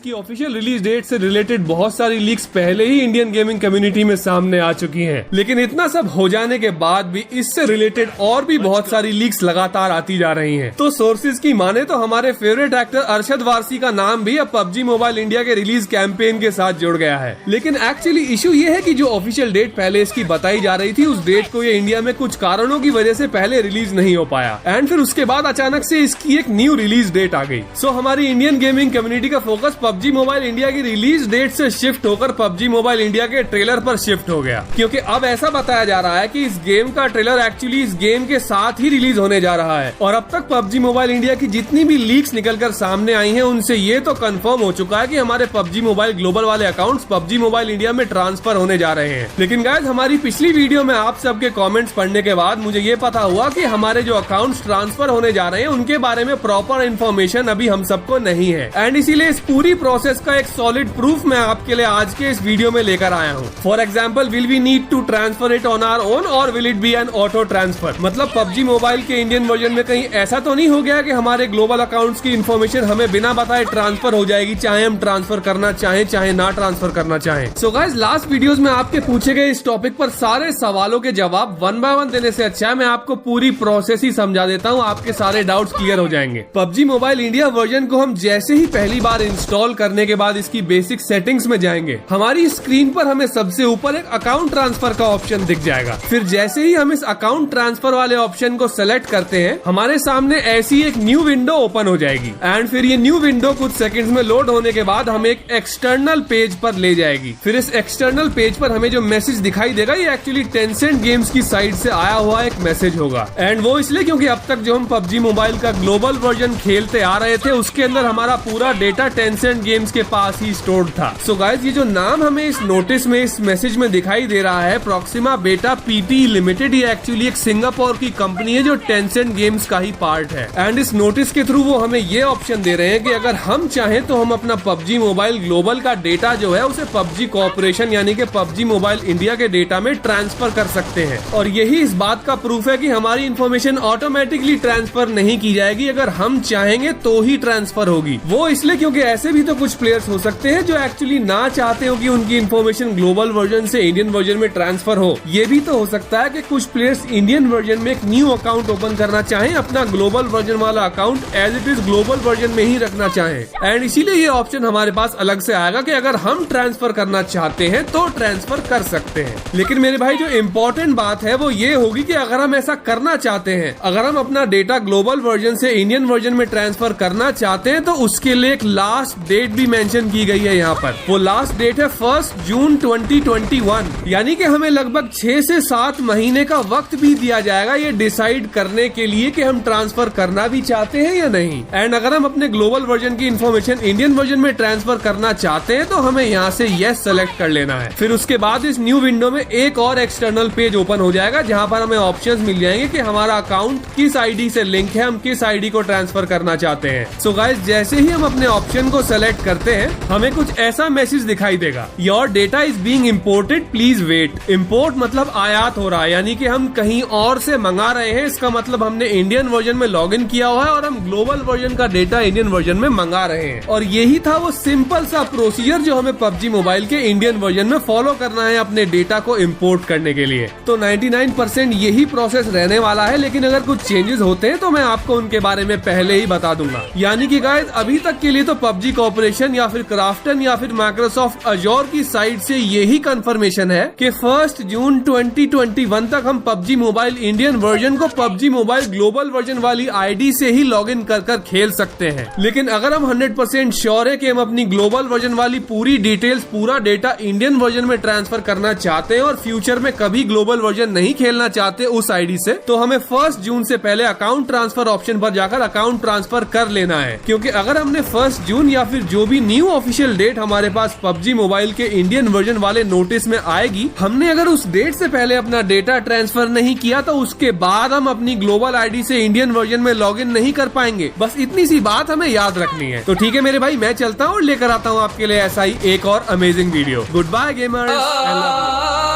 इसकी official release date से related बहुत सारी लीक्स पहले ही इंडियन गेमिंग कम्युनिटी में सामने आ चुकी हैं। लेकिन इतना सब हो जाने के बाद भी इससे रिलेटेड और भी बहुत सारी लीक्स लगातार आती जा रही हैं। तो सोर्सेज की माने तो हमारे फेवरेट एक्टर अरशद वारसी का नाम भी अब पबजी मोबाइल इंडिया के रिलीज कैंपेन के साथ जुड़ गया है। लेकिन एक्चुअली इशू ये है कि जो ऑफिशियल डेट पहले इसकी बताई जा रही थी, उस डेट को ये इंडिया में कुछ कारणों की वजह से पहले रिलीज नहीं हो पाया एंड फिर उसके बाद अचानक से इसकी एक न्यू रिलीज डेट आ गई। सो हमारी इंडियन गेमिंग कम्युनिटी का फोकस पबजी मोबाइल इंडिया की रिलीज डेट से शिफ्ट होकर पबजी मोबाइल इंडिया के ट्रेलर पर शिफ्ट हो गया, क्योंकि अब ऐसा बताया जा रहा है कि इस गेम का ट्रेलर एक्चुअली इस गेम के साथ ही रिलीज होने जा रहा है। और अब तक पबजी मोबाइल इंडिया की जितनी भी लीक्स निकलकर सामने आई हैं, उनसे ये तो कंफर्म हो चुका है कि हमारे पबजी मोबाइल ग्लोबल वाले अकाउंट्स पबजी मोबाइल इंडिया में ट्रांसफर होने जा रहे हैं। लेकिन गाइस, हमारी पिछली वीडियो में आप सबके कमेंट्स पढ़ने के बाद मुझे ये पता हुआ कि हमारे जो अकाउंट्स ट्रांसफर होने जा रहे हैं उनके बारे में प्रॉपर इन्फॉर्मेशन अभी हम सबको नहीं है एंड इसीलिए इस पूरी प्रोसेस का एक सॉलिड प्रूफ मैं आपके लिए आज के इस वीडियो में लेकर आया हूँ। For example, will we need to transfer it on our own और will it be an auto transfer? मतलब पबजी मोबाइल के इंडियन वर्जन में कहीं ऐसा तो नहीं हो गया कि हमारे ग्लोबल अकाउंट्स की इन्फॉर्मेशन हमें बिना बताए ट्रांसफर हो जाएगी, चाहे हम ट्रांसफर करना चाहें चाहे ना ट्रांसफर करना चाहें। सो गाइस, लास्ट वीडियोस में आपके पूछे गए इस टॉपिक पर सारे सवालों के जवाब वन बाय वन देने से अच्छा है मैं आपको पूरी प्रोसेस ही समझा देता हूँ, आपके सारे डाउट्स क्लियर हो जाएंगे। पबजी मोबाइल इंडिया वर्जन को हम जैसे ही पहली बार इंस्टॉल करने के बाद इसकी बेसिक सेटिंग्स में जाएंगे, हमारी स्क्रीन पर हमें सबसे ऊपर एक अकाउंट ट्रांसफर का ऑप्शन दिख जाएगा। फिर जैसे ही हम इस अकाउंट ट्रांसफर वाले ऑप्शन को सेलेक्ट करते हैं, हमारे सामने ऐसी एक न्यू विंडो ओपन हो जाएगी एंड फिर ये न्यू विंडो कुछ सेकंड्स में लोड होने के बाद हमें एक एक्सटर्नल पेज पर ले जाएगी। फिर इस एक्सटर्नल पेज पर हमें जो मैसेज दिखाई देगा, ये एक्चुअली टेंसेंट गेम्स की साइड से आया हुआ एक मैसेज होगा एंड वो इसलिए क्योंकि अब तक जो हम पबजी मोबाइल का ग्लोबल वर्जन खेलते आ रहे थे, उसके अंदर हमारा पूरा डेटा टेंसेंट गेम्स के पास ही स्टोर्ड था। सो गाइस, ये जो नाम हमें इस नोटिस में, इस मैसेज में दिखाई दे रहा है, प्रॉक्सिमा बेटा पीटी लिमिटेड, ये एक्चुअली एक सिंगापुर की कंपनी है जो टेंसेंट गेम्स का ही पार्ट है एंड इस नोटिस के थ्रू वो हमें ये ऑप्शन दे रहे हैं कि अगर हम चाहें तो हम अपना पबजी मोबाइल ग्लोबल का डेटा जो है उसे पबजी कॉर्पोरेशन यानी कि पबजी मोबाइल इंडिया के डेटा में ट्रांसफर कर सकते हैं। और यही इस बात का प्रूफ है कि हमारी इन्फॉर्मेशन ऑटोमेटिकली ट्रांसफर नहीं की जाएगी, अगर हम चाहेंगे तो ही ट्रांसफर होगी। वो इसलिए क्योंकि ऐसे भी तो कुछ प्लेयर्स हो सकते हैं जो एक्चुअली ना चाहते हो कि उनकी इन्फॉर्मेशन ग्लोबल वर्जन से इंडियन वर्जन में ट्रांसफर हो। ये भी तो हो सकता है कि कुछ प्लेयर्स इंडियन वर्जन में एक न्यू अकाउंट ओपन करना चाहें, अपना ग्लोबल वर्जन वाला account as it is global version में ही रखना चाहें एंड इसीलिए ये ऑप्शन हमारे पास अलग से आएगा कि अगर हम ट्रांसफर करना चाहते हैं तो ट्रांसफर कर सकते हैं। लेकिन मेरे भाई, जो इम्पोर्टेंट बात है वो ये होगी कि अगर हम ऐसा करना चाहते हैं, अगर हम अपना डेटा ग्लोबल वर्जन से इंडियन वर्जन में ट्रांसफर करना चाहते हैं, तो उसके लिए एक लास्ट डेट भी मेंशन की गई है यहाँ पर। वो लास्ट डेट है 1 जून 2021, यानी कि हमें लगभग 6 से 7 महीने का वक्त भी दिया जाएगा ये डिसाइड करने के लिए कि हम ट्रांसफर करना भी चाहते हैं या नहीं। एंड अगर हम अपने ग्लोबल वर्जन की इन्फॉर्मेशन इंडियन वर्जन में ट्रांसफर करना चाहते हैं तो हमें यहाँ से यस सेलेक्ट कर लेना है। फिर उसके बाद इस न्यू विंडो में एक और एक्सटर्नल पेज ओपन हो जाएगा जहाँ पर हमें ऑप्शंस मिल जाएंगे कि हमारा अकाउंट किस आईडी से लिंक है, हम किस आईडी को ट्रांसफर करना चाहते हैं। सो गाइस, जैसे ही हम अपने ऑप्शन को सेलेक्ट करते हैं, हमें कुछ ऐसा मैसेज दिखाई देगा, your data is being imported, please wait. Import मतलब आयात हो रहा है, यानी कि हम कहीं और से मंगा रहे हैं। इसका मतलब हमने इंडियन वर्जन में लॉग इन किया हुआ है और हम ग्लोबल वर्जन का डेटा इंडियन वर्जन में मंगा रहे हैं। और यही था वो सिंपल सा प्रोसीजर जो हमें पबजी मोबाइल के इंडियन वर्जन में फॉलो करना है अपने डेटा को इम्पोर्ट करने के लिए। तो 99% यही प्रोसेस रहने वाला है, लेकिन अगर कुछ चेंजेस होते हैं तो मैं आपको उनके बारे में पहले ही बता दूंगा। यानी कि गाइस, अभी तक के लिए तो पबजी कॉर्पोरेशन या फिर क्राफ्टन या फिर माइक्रोसॉफ्ट अजोर की साइड से यही कंफर्मेशन है कि 1 जून 2021 तक हम पबजी मोबाइल इंडियन वर्जन को पबजी मोबाइल ग्लोबल वर्जन वाली आईडी से ही लॉग इन कर खेल सकते हैं। लेकिन अगर हम 100% श्योर है कि हम अपनी ग्लोबल वर्जन वाली पूरी डिटेल्स, पूरा डेटा इंडियन वर्जन में ट्रांसफर करना चाहते हैं और फ्यूचर में कभी ग्लोबल वर्जन नहीं खेलना चाहते उस आईडी से, तो हमें 1 जून से पहले अकाउंट ट्रांसफर ऑप्शन पर जाकर अकाउंट ट्रांसफर कर लेना है। क्योंकि अगर हमने 1 जून या फिर जो भी न्यू ऑफिशियल डेट हमारे पास पबजी मोबाइल के इंडियन वर्जन वाले नोटिस में आएगी, हमने अगर उस डेट से पहले अपना डेटा ट्रांसफर नहीं किया तो उसके बाद हम अपनी ग्लोबल आईडी से इंडियन वर्जन में लॉग इन नहीं कर पाएंगे। बस इतनी सी बात हमें याद रखनी है। तो ठीक है मेरे भाई, मैं चलता हूँ और लेकर आता हूँ आपके लिए ऐसा ही एक और amazing video. Goodbye gamers.